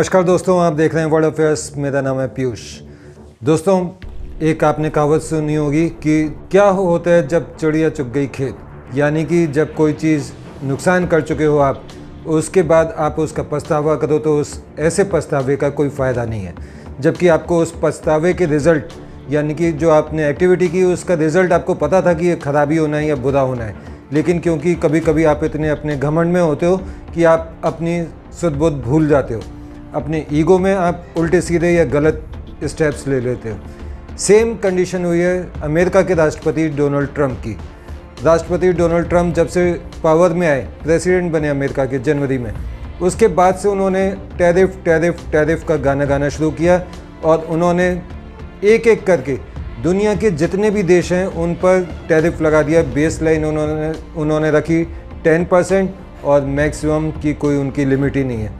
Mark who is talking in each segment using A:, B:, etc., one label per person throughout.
A: नमस्कार दोस्तों, आप देख रहे हैं वर्ल्ड अफेयर्स। मेरा नाम है पीयूष। दोस्तों, एक आपने कहावत सुनी होगी कि क्या होता है जब चिड़िया चुग गई खेत, यानी कि जब कोई चीज़ नुकसान कर चुके हो आप, उसके बाद आप उसका पछतावा करो तो उस ऐसे पछतावे का कोई फ़ायदा नहीं है। जबकि आपको उस पछतावे के रिज़ल्ट, यानी कि जो आपने एक्टिविटी की उसका रिज़ल्ट आपको पता था कि ये खराबी होना है या बुरा होना है, लेकिन क्योंकि कभी कभी आप इतने अपने घमंड में होते हो कि आप अपनी सुध बुध भूल जाते हो, अपने ईगो में आप उल्टे सीधे या गलत स्टेप्स ले लेते हो। सेम कंडीशन हुई है अमेरिका के राष्ट्रपति डोनाल्ड ट्रंप की। राष्ट्रपति डोनाल्ड ट्रंप जब से पावर में आए, प्रेसिडेंट बने अमेरिका के जनवरी में, उसके बाद से उन्होंने टैरिफ का गाना गाना शुरू किया और उन्होंने एक एक करके दुनिया के जितने भी देश हैं उन पर टैरिफ लगा दिया। बेस लाइन उन्होंने रखी 10% और मैक्सिमम की कोई उनकी लिमिट ही नहीं है,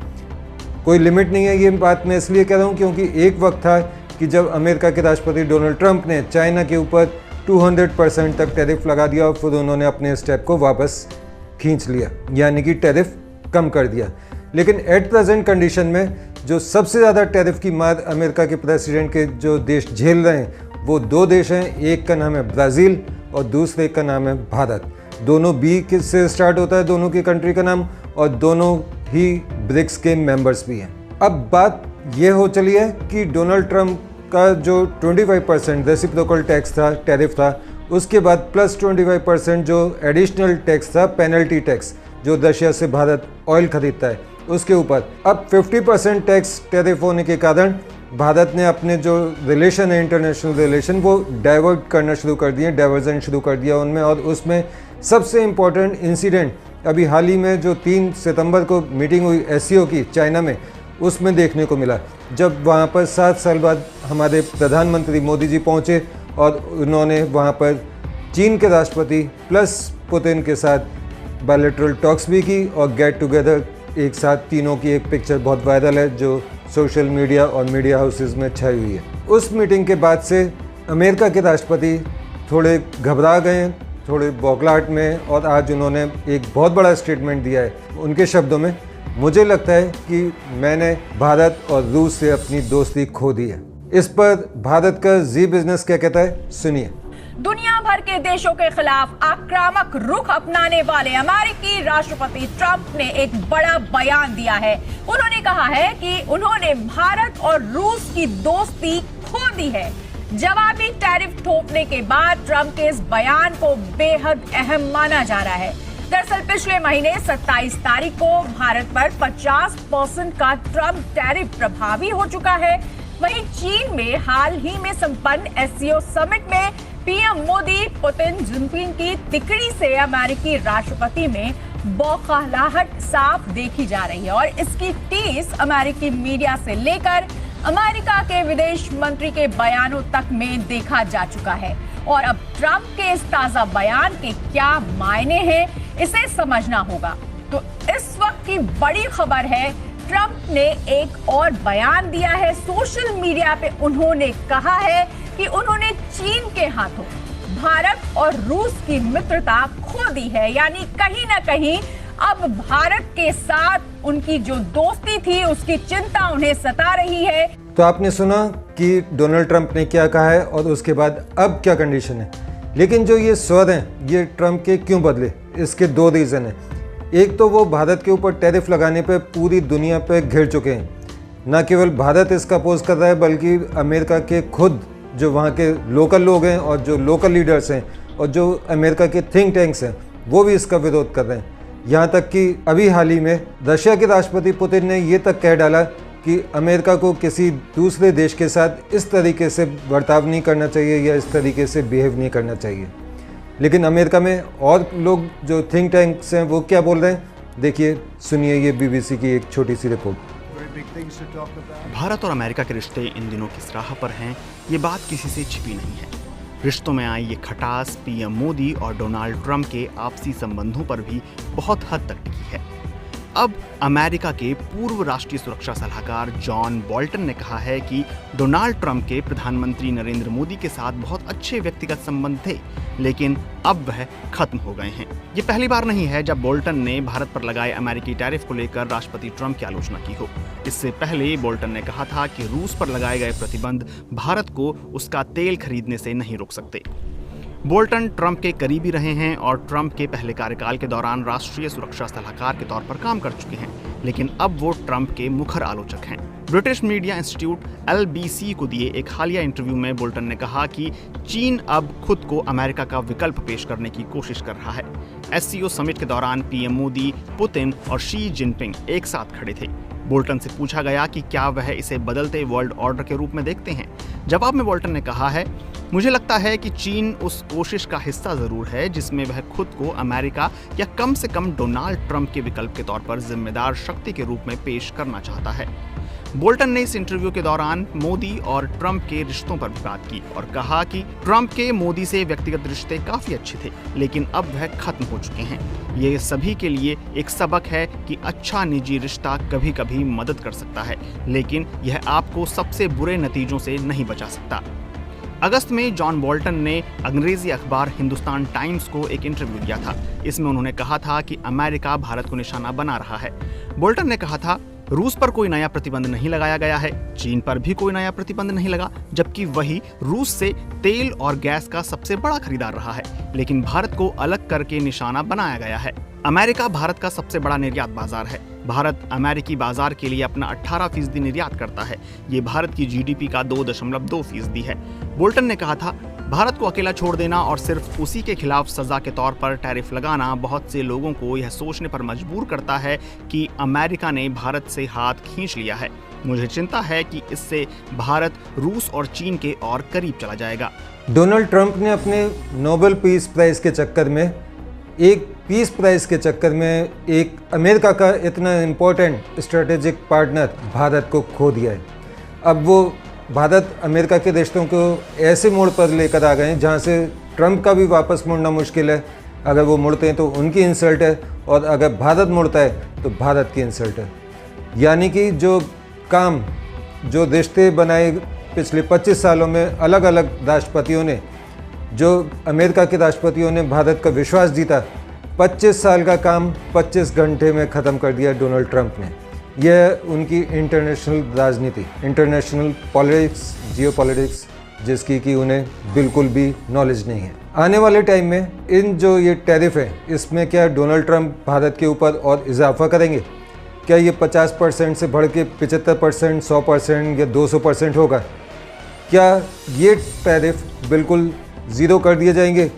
A: कोई लिमिट नहीं है। ये बात मैं इसलिए कह रहा हूँ क्योंकि एक वक्त था कि जब अमेरिका के राष्ट्रपति डोनाल्ड ट्रंप ने चाइना के ऊपर 200% तक टैरिफ लगा दिया और फिर उन्होंने अपने स्टेप को वापस खींच लिया, यानी कि टैरिफ कम कर दिया। लेकिन एट प्रेजेंट कंडीशन में जो सबसे ज़्यादा टैरिफ की मार अमेरिका के प्रेसिडेंट के जो देश झेल रहे हैं वो दो देश हैं। एक का नाम है ब्राज़ील और दूसरे का नाम है भारत। दोनों बी से स्टार्ट होता है दोनों की कंट्री का नाम, और दोनों ही ब्रिक्स के मेंबर्स भी हैं। अब बात ये हो चली है कि डोनाल्ड ट्रंप का जो 25% रेसिप्रोकल टैक्स था, टैरिफ था, उसके बाद प्लस 25% जो एडिशनल टैक्स था, पेनल्टी टैक्स, जो रशिया से भारत ऑयल खरीदता है उसके ऊपर, अब 50% टैक्स टैरिफ होने के कारण भारत ने अपने जो रिलेशन है, इंटरनेशनल रिलेशन, वो डाइवर्ट करना शुरू कर दिए, डाइवर्जन शुरू कर दिया उनमें। और उसमें सबसे इम्पोर्टेंट इंसिडेंट अभी हाल ही में जो 3 सितंबर को मीटिंग हुई एससीओ की चाइना में, उसमें देखने को मिला, जब वहाँ पर 7 साल बाद हमारे प्रधानमंत्री मोदी जी पहुँचे और उन्होंने वहाँ पर चीन के राष्ट्रपति प्लस पुतिन के साथ बायलैटरल टॉक्स भी की और गेट टुगेदर एक साथ तीनों की एक पिक्चर बहुत वायरल है जो सोशल मीडिया और मीडिया हाउसेस में छाई हुई है। उस मीटिंग के बाद से अमेरिका के राष्ट्रपति थोड़े घबरा गए, थोड़े बौखलाहट में, और आज उन्होंने एक बहुत बड़ा स्टेटमेंट दिया है। उनके शब्दों में, मुझे लगता है कि मैंने भारत और रूस से अपनी दोस्ती खो दी है। इस पर भारत का जी बिजनेस क्या कहता है, सुनिए।
B: दुनिया भर के देशों के खिलाफ आक्रामक रुख अपनाने वाले अमेरिकी राष्ट्रपति ट्रंप ने एक बड़ा बयान दिया है। उन्होंने कहा है कि उन्होंने भारत और रूस की दोस्ती खो दी है। जवाबी टैरिफ थोपने के बाद ट्रंप के इस बयान को बेहद अहम माना जा रहा है। दरअसल पिछले महीने 27 तारीख को भारत पर 50% का ट्रंप टैरिफ प्रभावी हो चुका है। वहीं चीन में हाल ही में संपन्न एससीओ समिट में पीएम मोदी, पुतिन, जिनपिंग की तिकड़ी से अमेरिकी राष्ट्रपति में बौखलाहट साफ देखी जा रही है और इसकी टीस अमेरिकी मीडिया से लेकर अमेरिका के विदेश मंत्री के बयानों तक में देखा जा चुका है। और अब ट्रंप के इस ताजा बयान के क्या मायने हैं, इसे समझना होगा। तो इस वक्त की बड़ी खबर है, ट्रंप ने एक और बयान दिया है। सोशल मीडिया पे उन्होंने कहा है कि उन्होंने चीन के हाथों भारत और रूस की मित्रता खो दी है, यानी कहीं ना कहीं अब भारत के साथ उनकी जो दोस्ती थी उसकी चिंता उन्हें सता रही है।
A: तो आपने सुना कि डोनाल्ड ट्रंप ने क्या कहा है और उसके बाद अब क्या कंडीशन है। लेकिन जो ये स्वर हैं ये ट्रंप के क्यों बदले, इसके 2 रीज़न हैं। एक तो वो भारत के ऊपर टैरिफ लगाने पे पूरी दुनिया पे घिर चुके हैं। न केवल भारत इसका अपोज कर रहा है बल्कि अमेरिका के खुद जो वहाँ के लोकल लोग हैं और जो लोकल लीडर्स हैं और जो अमेरिका के थिंक टैंक्स हैं वो भी इसका विरोध कर रहे हैं। यहाँ तक कि अभी हाल ही में रशिया के राष्ट्रपति पुतिन ने ये तक कह डाला कि अमेरिका को किसी दूसरे देश के साथ इस तरीके से बर्ताव नहीं करना चाहिए या इस तरीके से बिहेव नहीं करना चाहिए। लेकिन अमेरिका में और लोग जो थिंक टैंक्स हैं वो क्या बोल रहे हैं, देखिए, सुनिए ये बीबीसी की एक छोटी सी रिपोर्ट।
C: भारत और अमेरिका के रिश्ते इन दिनों किस राह पर हैं, ये बात किसी से छिपी नहीं है। रिश्तों में आई ये खटास पीएम मोदी और डोनाल्ड ट्रंप के आपसी संबंधों पर भी बहुत हद तक टिकी है। अब अमेरिका के पूर्व राष्ट्रीय सुरक्षा सलाहकार जॉन बोल्टन ने कहा है कि डोनाल्ड ट्रंप के प्रधानमंत्री नरेंद्र मोदी के साथ बहुत अच्छे व्यक्तिगत संबंध थे, लेकिन अब वह खत्म हो गए हैं। ये पहली बार नहीं है जब बोल्टन ने भारत पर लगाए अमेरिकी टैरिफ को लेकर राष्ट्रपति ट्रंप की आलोचना की हो। इससे पहले बोल्टन ने कहा था कि रूस पर लगाए गए प्रतिबंध भारत को उसका तेल खरीदने से नहीं रोक सकते। बोल्टन ट्रंप के करीबी रहे हैं और ट्रंप के पहले कार्यकाल के दौरान राष्ट्रीय सुरक्षा सलाहकार के तौर पर काम कर चुके हैं, लेकिन अब वो ट्रंप के मुखर आलोचक हैं। ब्रिटिश मीडिया इंस्टीट्यूट LBC को दिए एक हालिया इंटरव्यू में बोल्टन ने कहा कि चीन अब खुद को अमेरिका का विकल्प पेश करने की कोशिश कर रहा है। SCO समिट के दौरान PM मोदी, पुतिन और शी जिनपिंग एक साथ खड़े थे। बोल्टन से पूछा गया कि क्या वह इसे बदलते वर्ल्ड ऑर्डर के रूप में देखते हैं। जवाब में बोल्टन ने कहा है, मुझे लगता है कि चीन उस कोशिश का हिस्सा जरूर है जिसमें वह खुद को अमेरिका या कम से कम डोनाल्ड ट्रंप के विकल्प के तौर पर जिम्मेदार शक्ति के रूप में पेश करना चाहता है। बोल्टन ने इस इंटरव्यू के दौरान मोदी और ट्रंप के रिश्तों पर भी बात की और कहा कि ट्रंप के मोदी से व्यक्तिगत रिश्ते काफी अच्छे थे, लेकिन अब वह खत्म हो चुके हैं। ये सभी के लिए एक सबक है कि अच्छा निजी रिश्ता कभी कभी मदद कर सकता है, लेकिन यह आपको सबसे बुरे नतीजों से नहीं बचा सकता। अगस्त में जॉन बोल्टन ने अंग्रेजी अखबार हिंदुस्तान टाइम्स को एक इंटरव्यू दिया था। इसमें उन्होंने कहा था कि अमेरिका भारत को निशाना बना रहा है। बोल्टन ने कहा था, रूस पर कोई नया प्रतिबंध नहीं लगाया गया है, चीन पर भी कोई नया प्रतिबंध नहीं लगा, जबकि वही रूस से तेल और गैस का सबसे बड़ा खरीदार रहा है, लेकिन भारत को अलग करके निशाना बनाया गया है। अमेरिका भारत का सबसे बड़ा निर्यात बाजार है। भारत अमेरिकी बाजार के लिए अपना 18% निर्यात करता है। ये भारत की GDP का 2.2% है। बोल्टन ने कहा था, भारत को अकेला छोड़ देना और सिर्फ उसी के खिलाफ सजा के तौर पर टैरिफ लगाना बहुत से लोगों को यह सोचने पर मजबूर करता है कि अमेरिका ने भारत से हाथ खींच लिया है। मुझे चिंता है कि इससे भारत रूस और चीन के और करीब चला जाएगा।
A: डोनाल्ड ट्रंप ने अपने नोबेल पीस प्राइज के चक्कर में, एक पीस प्राइज के चक्कर में, एक अमेरिका का इतना इम्पोर्टेंट स्ट्रेटेजिक पार्टनर भारत को खो दिया है। अब वो भारत अमेरिका के रिश्तों को ऐसे मोड़ पर लेकर आ गए हैं जहाँ से ट्रंप का भी वापस मुड़ना मुश्किल है। अगर वो मुड़ते हैं तो उनकी इंसल्ट है, और अगर भारत मुड़ता है तो भारत की इंसल्ट है। यानी कि जो काम, जो रिश्ते बनाए पिछले 25 सालों में अलग अलग राष्ट्रपतियों ने, जो अमेरिका के राष्ट्रपतियों ने भारत का विश्वास जीता, 25 साल का काम 25 घंटे में ख़त्म कर दिया डोनाल्ड ट्रंप ने। यह उनकी इंटरनेशनल राजनीति, इंटरनेशनल पॉलिटिक्स, जियोपॉलिटिक्स, जिसकी कि उन्हें बिल्कुल भी नॉलेज नहीं है। आने वाले टाइम में इन जो ये टैरिफ है, इसमें क्या डोनाल्ड ट्रंप भारत के ऊपर और इजाफा करेंगे? क्या ये 50% से बढ़ के 75%, 100% या 200% होगा? क्या ये टैरिफ बिल्कुल ज़ीरो कर दिए जाएंगे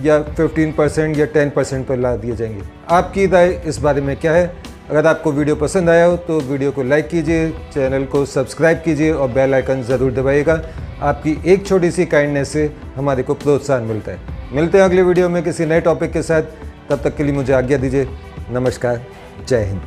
A: या 15% या 10% पर ला दिए जाएंगे? आपकी राय इस बारे में क्या है? अगर आपको वीडियो पसंद आया हो तो वीडियो को लाइक कीजिए, चैनल को सब्सक्राइब कीजिए और बेल आइकन ज़रूर दबाइएगा। आपकी एक छोटी सी काइंडनेस से हमारे को प्रोत्साहन मिलता है। मिलते हैं अगले वीडियो में किसी नए टॉपिक के साथ। तब तक के लिए मुझे आज्ञा दीजिए। नमस्कार, जय हिंद।